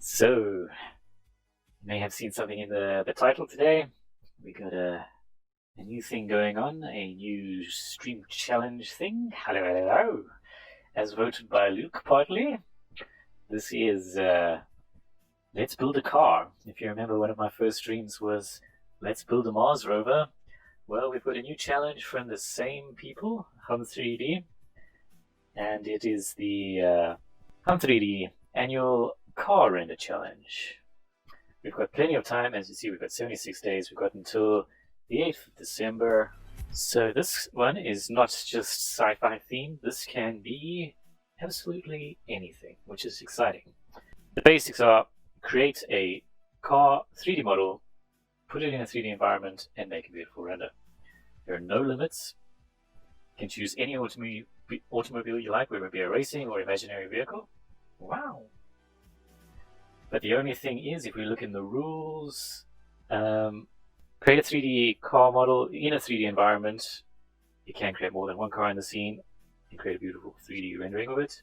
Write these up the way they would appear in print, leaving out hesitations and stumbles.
So, you may have seen something in the title today. We got a new thing going on, a new stream challenge thing. Hello, hello, hello. As voted by Luke partly. This is Let's Build a Car. If you remember, one of my first streams was Let's Build a Mars rover. Well, we've got a new challenge from the same people, Hum3D, and it is the Hum3D annual car render challenge. We've got plenty of time. As you see, we've got 76 days. We've got until the 8th of December. So this one is not just sci-fi themed. This can be absolutely anything, which is exciting. The basics are create a car 3D model, put it in a 3D environment, and make a beautiful render. There are no limits. You can choose any automobile you like, whether it be a racing or imaginary vehicle. Wow. But the only thing is, if we look in the rules, create a 3D car model in a 3D environment. You can create more than one car in the scene and create a beautiful 3D rendering of it.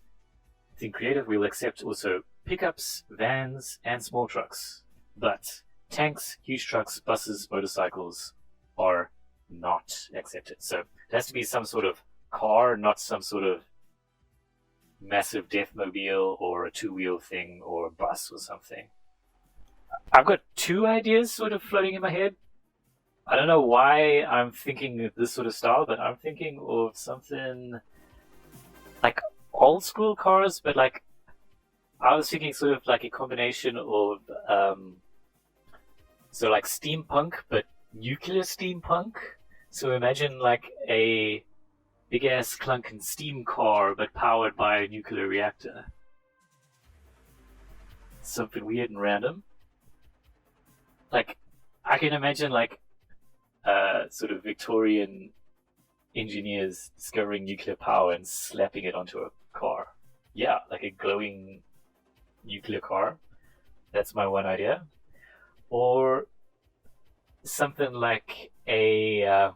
In creative, we'll accept also pickups, vans, and small trucks. But tanks, huge trucks, buses, motorcycles are not accepted. So it has to be some sort of car, not some sort of massive deathmobile or a two-wheel thing or a bus or something. I've got two ideas sort of floating in my head. I don't know why I'm thinking of this sort of style, but I'm thinking of something like old school cars, but like I was thinking sort of like a combination of so like steampunk, but nuclear steampunk. So imagine like a big ass clunking steam car, but powered by a nuclear reactor. Something weird and random. Like I can imagine like sort of Victorian engineers discovering nuclear power and slapping it onto a car. Yeah, like a glowing nuclear car. That's my one idea. Or something like a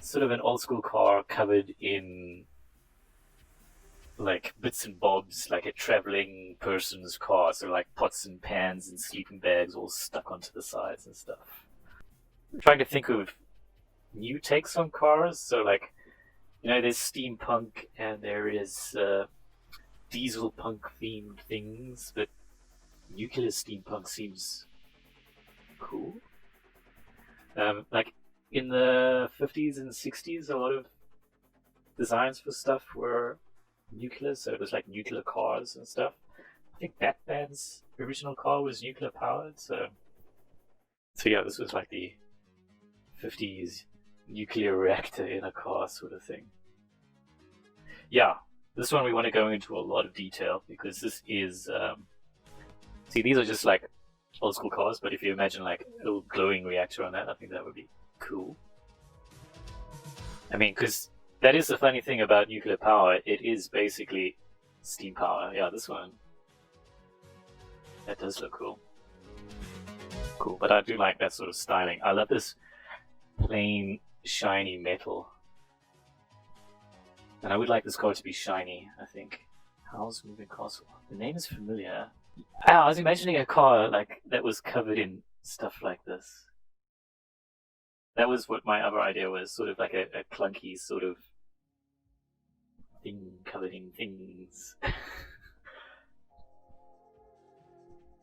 sort of an old school car covered in like bits and bobs, like a traveling person's car. So like pots and pans and sleeping bags all stuck onto the sides and stuff. I'm trying to think of new takes on cars. So like, you know, there's steampunk and there is diesel punk themed things, but nuclear steampunk seems cool. Like in the 50s and 60s, a lot of designs for stuff were nuclear, so it was like nuclear cars and stuff. I think Batman's original car was nuclear powered, so yeah, this was like the 50s nuclear reactor in a car sort of thing. Yeah, this one we want to go into a lot of detail because this is see, these are just like old school cars, but if you imagine like a little glowing reactor on that, I think that would be cool. I mean, because that is the funny thing about nuclear power, it is basically steam power. Yeah, this one, that does look cool. Cool, but I do like that sort of styling. I love this plain, shiny metal. And I would like this car to be shiny, I think. How's Moving Castle? The name is familiar. I was imagining a car like that was covered in stuff like this. That was what my other idea was, sort of like a clunky sort of thing covered in things.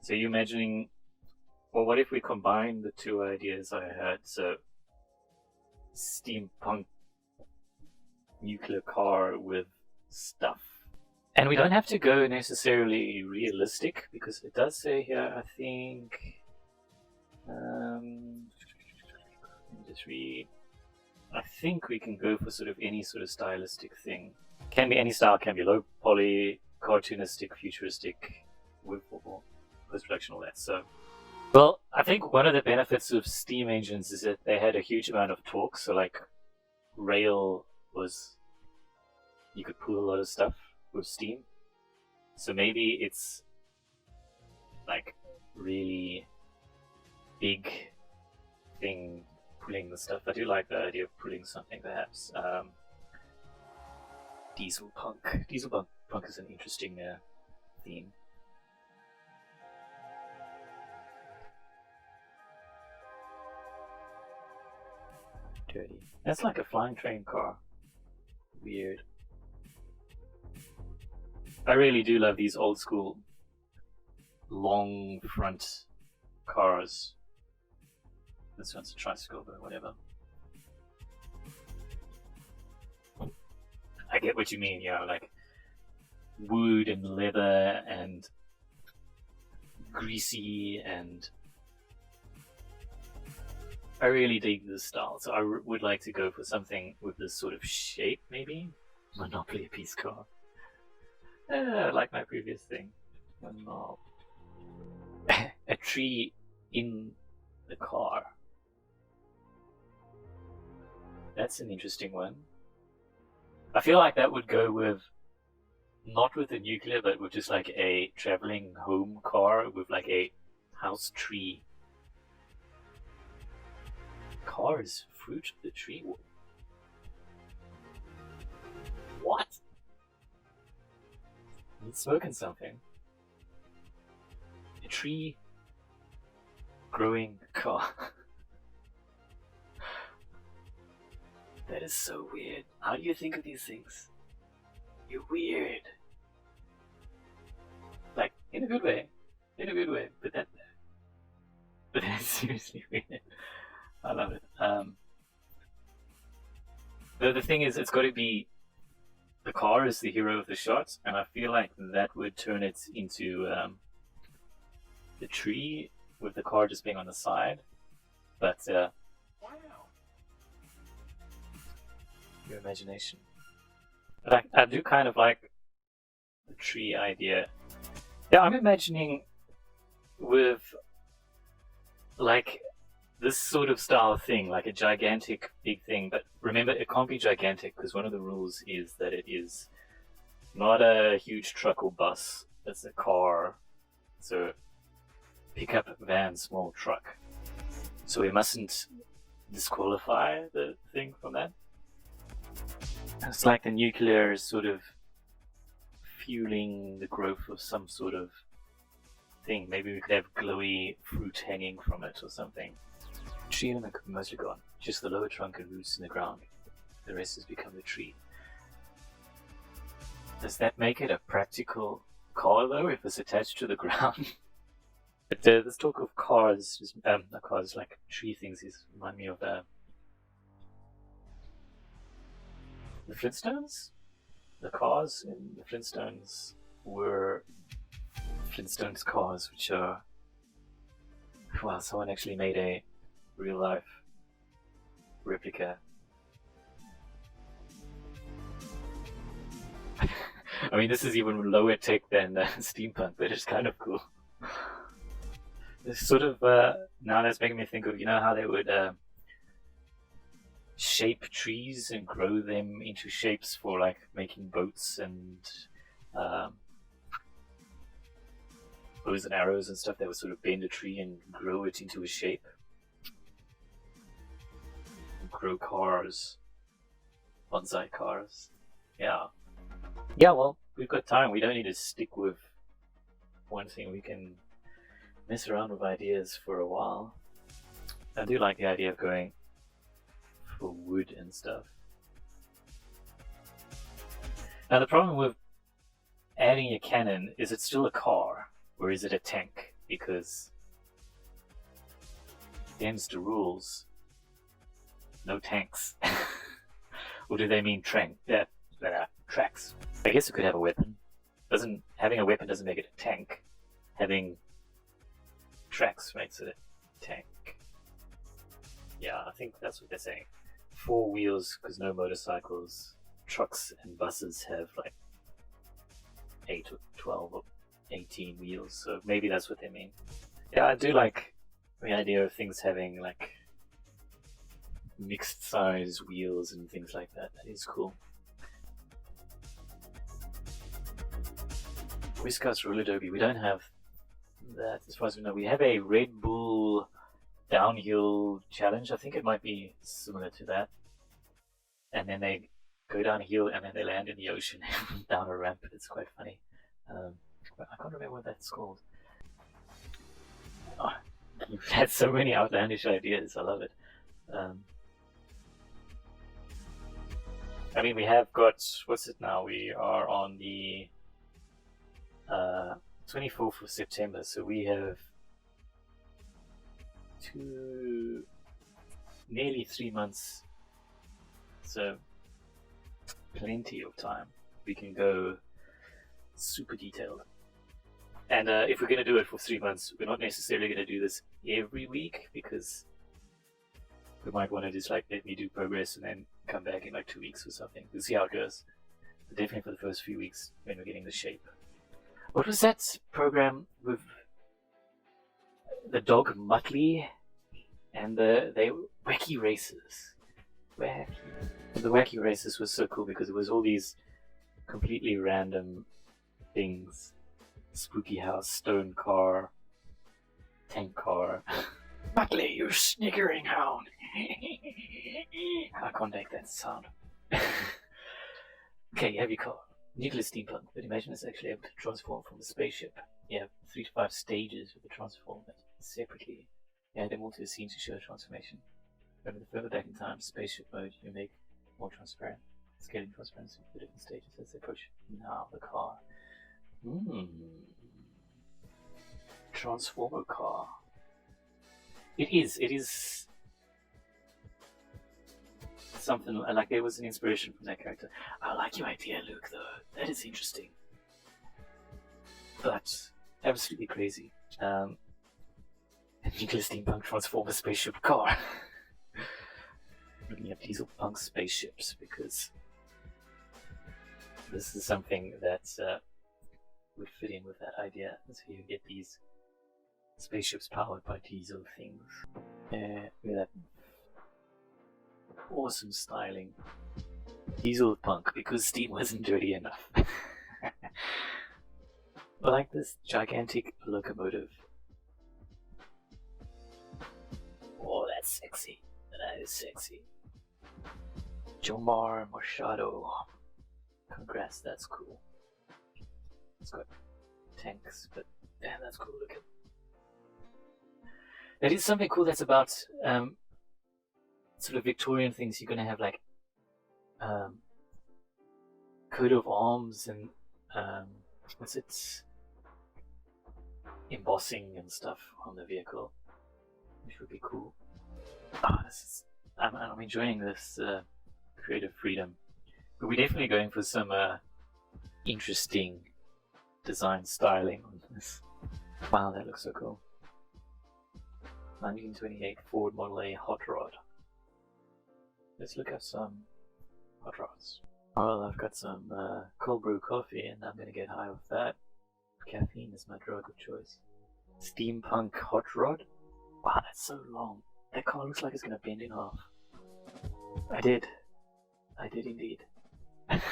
So you're imagining, well, what if we combine the two ideas I had? So steampunk nuclear car with stuff. And we don't have to go necessarily realistic, because it does say here, I think, let me just read. I think we can go for sort of any sort of stylistic thing. Can be any style, can be low poly, cartoonistic, futuristic, with post-production, all that. So, well, I think one of the benefits of steam engines is that they had a huge amount of torque. So like rail was, you could pull a lot of stuff with steam. So maybe it's like really big thing pulling the stuff. I do like the idea of pulling something, perhaps. Diesel punk. Diesel punk is an interesting theme. Dirty. That's like a flying train car. Weird. I really do love these old school long front cars. This one's a tricycle, but whatever. I get what you mean, like wood and leather and greasy, and I really dig this style. So I would like to go for something with this sort of shape, maybe. Monopoly piece car. Like my previous thing. A tree in the car. That's an interesting one. I feel like that would go with, not with a nuclear, but with just like a traveling home car with like a house tree. Car is fruit of the tree? What? He's smoking something. A tree growing car. That is so weird. How do you think of these things? You're weird. Like, in a good way. In a good way. But that's seriously weird. I love it. The thing is, it's got to be the car is the hero of the shot, and I feel like that would turn it into the tree with the car just being on the side. But wow. Your imagination. But I do kind of like the tree idea. Yeah, I'm imagining with like this sort of style thing, like a gigantic big thing. But remember, it can't be gigantic because one of the rules is that it is not a huge truck or bus. It's a car. So pickup, van, small truck. So we mustn't disqualify the thing from that. It's like the nuclear is sort of fueling the growth of some sort of thing. Maybe we could have glowy fruit hanging from it or something. Tree element could be mostly gone. Just the lower trunk and roots in the ground. The rest has become the tree. Does that make it a practical car though, if it's attached to the ground? But this talk of cars, not cars, like tree things, remind me of the Flintstones? The cars in the Flintstones were Flintstones cars, which are... Well, someone actually made a real-life replica. I mean, this is even lower tech than steampunk, but it's kind of cool. It's sort of... now that's making me think of, how they would... shape trees and grow them into shapes for like making boats and bows and arrows and stuff. That would sort of bend a tree and grow it into a shape. And grow cars, bonsai cars. Yeah, well, we've got time. We don't need to stick with one thing. We can mess around with ideas for a while. I do like the idea of going for wood and stuff. Now the problem with adding a cannon is it's still a car, or is it a tank? Because against the rules, no tanks. Or do they mean tracks? I guess it could have a weapon. Having a weapon doesn't make it a tank. Having tracks makes it a tank. Yeah, I think that's what they're saying. 4 wheels, because no motorcycles. Trucks and buses have like 8 or 12 or 18 wheels, so maybe that's what they mean. Yeah, I do like the idea of things having like mixed size wheels and things like that. That is cool. Whiskas roller derby, we don't have that as far as we know. We have a Red Bull downhill challenge. I think it might be similar to that. And then they go downhill and then they land in the ocean down a ramp. It's quite funny. I can't remember what that's called. Oh, you've had so many outlandish ideas. I love it. I mean, we have got, what's it now? We are on the 24th of September, so we have nearly 3 months, so plenty of time. We can go super detailed. And if we're going to do it for 3 months, we're not necessarily going to do this every week, because we might want to just like let me do progress and then come back in like 2 weeks or something. We'll see how it goes. But definitely for the first few weeks when we're getting the shape. What was that program with the dog Muttley and the wacky races? The wacky races was so cool because it was all these completely random things. Spooky house, stone car, tank car. Muttley, you sniggering hound. I can't make that sound. Okay, you have your car. Nuclear steampunk, but imagine it's actually able to transform from a spaceship. You have 3 to 5 stages with the transform, but separately. You add them all to a scene to show a transformation. Remember, the further back in time, spaceship mode, you make more transparent. Scaling transparency for the different stages as they push. Now the car. Transformer car. It is something like there was an inspiration from that character. I like your idea, Luke, though. That is interesting. But absolutely crazy. A nuclear steampunk transformer spaceship car. Looking at diesel punk spaceships because this is something that would fit in with that idea. So you get these spaceships powered by diesel things. With that awesome styling. Diesel punk because steam wasn't dirty enough. I like this gigantic locomotive. Oh, that's sexy. That is sexy. Jomar Machado. Congrats, that's cool. It's got tanks, but damn, that's cool looking. That is something cool that's about sort of Victorian things. You're gonna have like coat of arms and what's it? Embossing and stuff on the vehicle, which would be cool. I'm enjoying this creative freedom, but we're definitely going for some interesting design styling on this. Wow, that looks so cool. 1928 Ford Model A hot rod. Let's look at some hot rods. Well, I've got some cold brew coffee and I'm gonna get high with that. Caffeine is my drug of choice. Steampunk hot rod? Wow, that's so long. That car looks like it's gonna bend in half. I did indeed. I've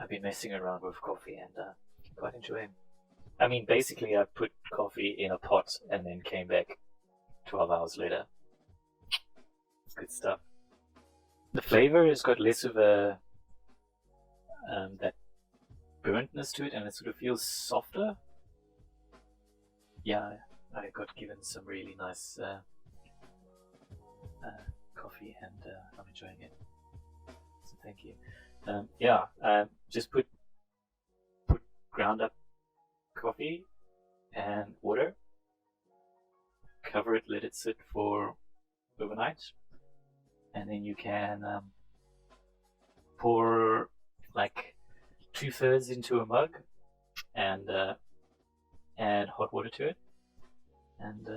been messing around with coffee and quite enjoying. I mean, basically I put coffee in a pot and then came back 12 hours later. It's good stuff. The flavor has got less of a that burntness to it, and it sort of feels softer. Yeah, I got given some really nice coffee and I'm enjoying it. So thank you. Just put ground up coffee and water, cover it, let it sit for overnight, and then you can pour like 2/3 into a mug and add hot water to it, and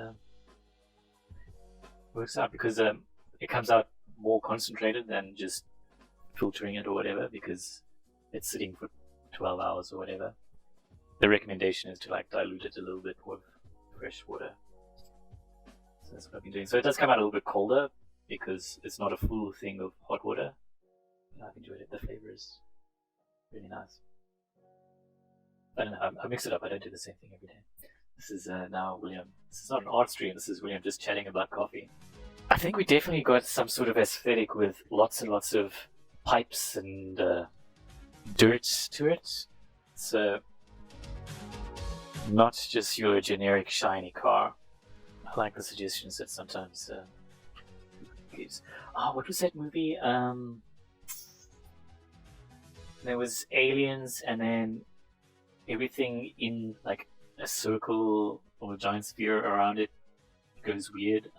works out because it comes out more concentrated than just filtering it or whatever, because it's sitting for 12 hours or whatever. The recommendation is to like dilute it a little bit with fresh water. So that's what I've been doing. So it does come out a little bit colder because it's not a full thing of hot water. But I've enjoyed it. The flavor is really nice. I don't know, I mix it up. I don't do the same thing every day. This is now William. This is not an art stream. This is William just chatting about coffee. I think we definitely got some sort of aesthetic with lots and lots of pipes and dirt to it. So not just your generic shiny car. I like the suggestions that sometimes gives. Oh, what was that movie? there was aliens, and then everything in like a circle or a giant sphere around it goes weird.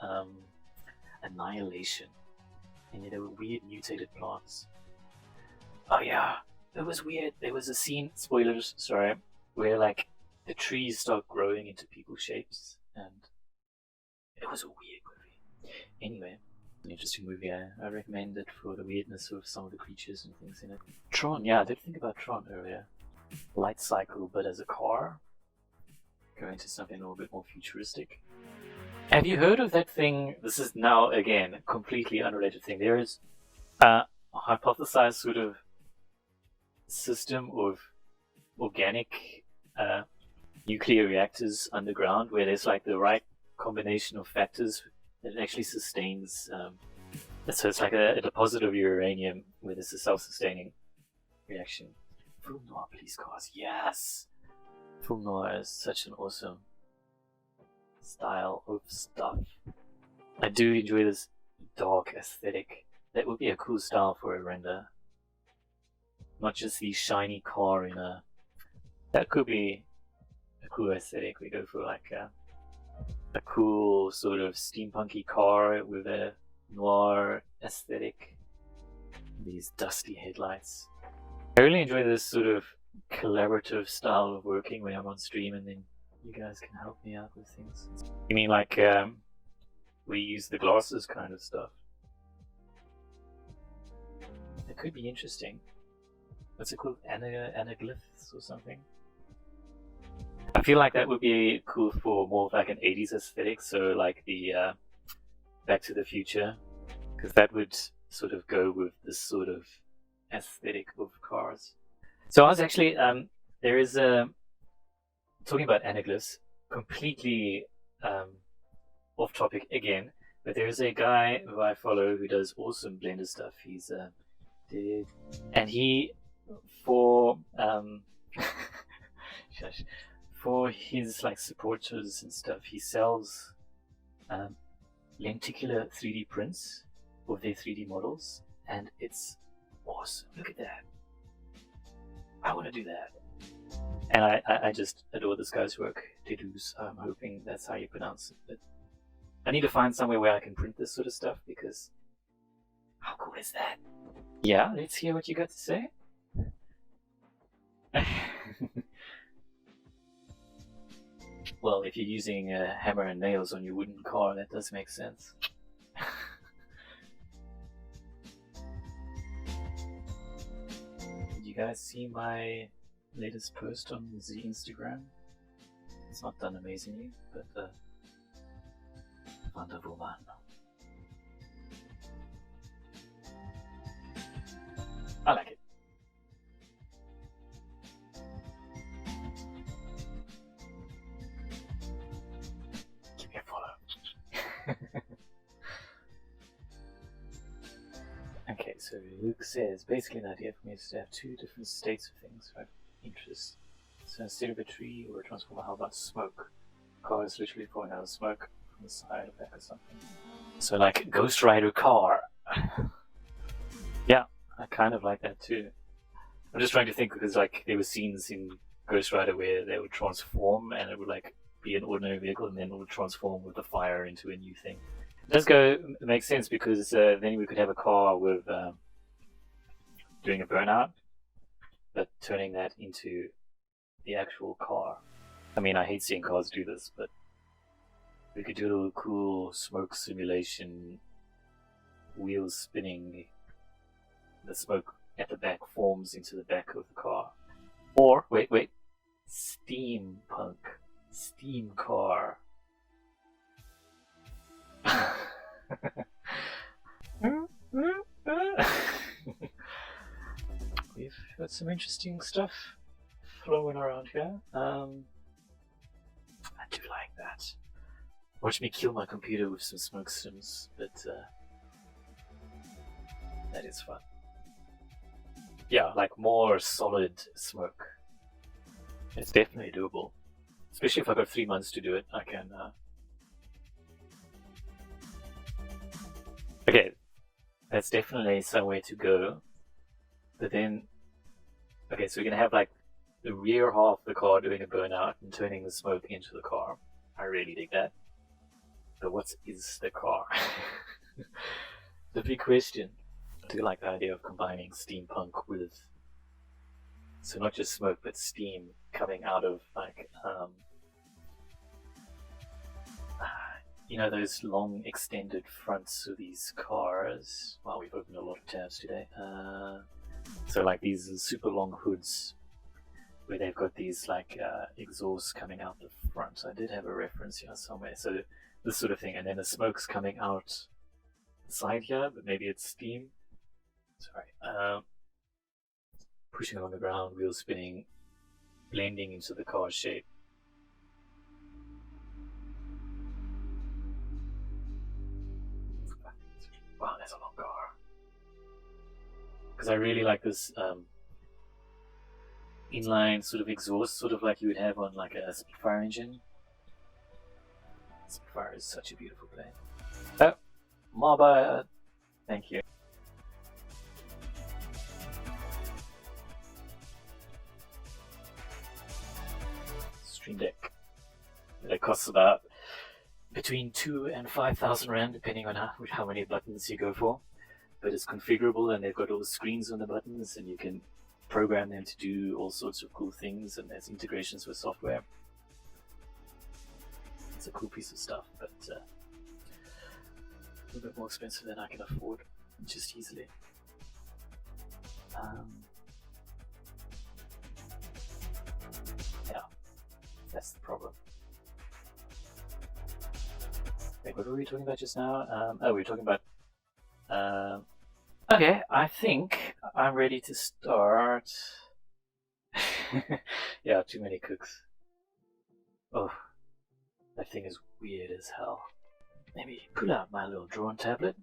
Annihilation. And yeah, there were weird mutated plants. Oh yeah, it was weird. There was a scene, spoilers, sorry, where like the trees start growing into people shapes, and it was a weird movie. Anyway, an interesting movie. I recommend it for the weirdness of some of the creatures and things in it. Tron, yeah, I did think about Tron earlier. Light cycle, but as a car. Going to something a little bit more futuristic. Have you heard of that thing? This is now, again, a completely unrelated thing. There is a hypothesized sort of system of organic nuclear reactors underground where there's like the right combination of factors that actually sustains. So it's like a deposit of uranium where there's a self-sustaining reaction. Film noir police cars, yes! Film noir is such an awesome style of stuff. I do enjoy this dark aesthetic. That would be a cool style for a render. Not just the shiny car in a... That could be a cool aesthetic. We go for like a cool sort of steampunky car with a noir aesthetic. These dusty headlights. I really enjoy this sort of collaborative style of working when I'm on stream, and then you guys can help me out with things. You mean like we use the glasses kind of stuff? It could be interesting. What's it called? Anaglyphs or something? I feel like that would be cool for more of like an 80s aesthetic, so like the Back to the Future, because that would sort of go with this sort of aesthetic of cars. So I was actually, there is a, talking about anaglyphs, completely off topic again, but there is a guy who I follow who does awesome Blender stuff. He's and he, for shush, for his like supporters and stuff, he sells lenticular 3D prints of their 3D models, and it's awesome. Look at that. I want to do that. And I just adore this guy's work. Dedus, I'm hoping that's how you pronounce it. But I need to find somewhere where I can print this sort of stuff, because how cool is that? Yeah, let's hear what you got to say. Well, if you're using a hammer and nails on your wooden car, that does make sense. Did you guys see my latest post on the Instagram? It's not done amazingly, but Wonder Woman. I like it. Give me a follow. Okay, so Luke says, basically an idea for me is to have two different states of things, right? Interest. So instead of a tree or a transformer, how about smoke? Car is literally pouring out of smoke from the side or back or something. So like Ghost Rider car. Yeah, I kind of like that too. I'm just trying to think, because like there were scenes in Ghost Rider where they would transform and it would like be an ordinary vehicle and then it would transform with the fire into a new thing. It does make sense, because then we could have a car with doing a burnout, but turning that into the actual car. I mean, I hate seeing cars do this, but we could do a little cool smoke simulation, wheels spinning, the smoke at the back forms into the back of the car. Or, wait, steampunk, steam car. We've got some interesting stuff flowing around here. I do like that. Watch me kill my computer with some smoke sims, but that is fun. Yeah, like more solid smoke. It's definitely doable. Especially if I've got 3 months to do it, I can... Okay, that's definitely some way to go. But then Okay, so we're gonna have like the rear half of the car doing a burnout and turning the smoke into the car. I really dig that. But what is the car? The big question. I do like the idea of combining steampunk with, so not just smoke but steam coming out of like you know, those long extended fronts of these cars. Wow, we've opened a lot of tabs today. So like these super long hoods where they've got these like exhausts coming out the front. I did have a reference here somewhere. So this sort of thing, and then the smoke's coming out the side here, but maybe it's steam. Sorry. Pushing along the ground, wheels spinning, blending into the car's shape. Wow, that's a long car. Because I really like this inline sort of exhaust, sort of like you would have on like a Spitfire engine. Spitfire is such a beautiful plane. Oh, Marba, thank you. Stream Deck. It costs about between 2,000 and 5,000 rand, depending on how many buttons you go for. But it's configurable, and they've got all the screens on the buttons, and you can program them to do all sorts of cool things, and there's integrations with software. It's a cool piece of stuff, but a little bit more expensive than I can afford, just easily. Yeah, that's the problem. Wait, what were we talking about just now? We were talking about... okay, I think I'm ready to start. Yeah, too many cooks. Oh, that thing is weird as hell. Maybe pull out my little drawing tablet.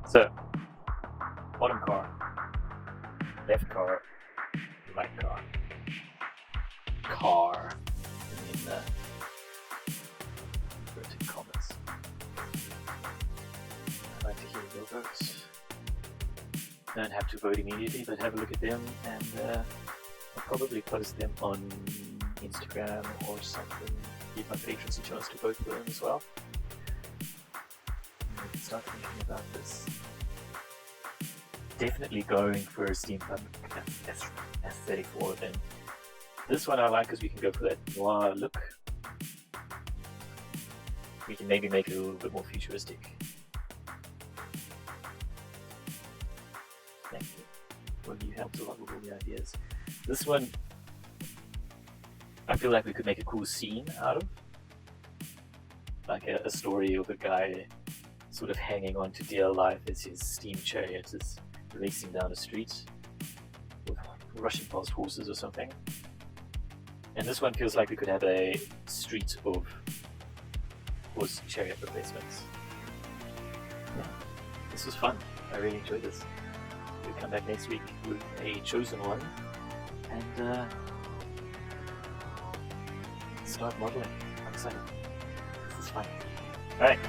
So, bottom car, left car, right car, car in the inverted commas. I'd like to hear your votes. Don't have to vote immediately, but have a look at them, and I'll probably post them on Instagram or something. Give my patrons a chance to vote for them as well. And we can start thinking about this. Definitely going for a steampunk aesthetic for them. This one I like because we can go for that noir look. We can maybe make it a little bit more futuristic. Thank you. Well, you helped a lot with all the ideas. This one, I feel like we could make a cool scene out of. Like a story of a guy sort of hanging on to dear life as his steam chariot is racing down a street with rushing past horses or something. And this one feels like we could have a street of horse chariot replacements. Yeah, this was fun. I really enjoyed this. We'll come back next week with a chosen one and start modeling. I'm excited. This is fun. Alright.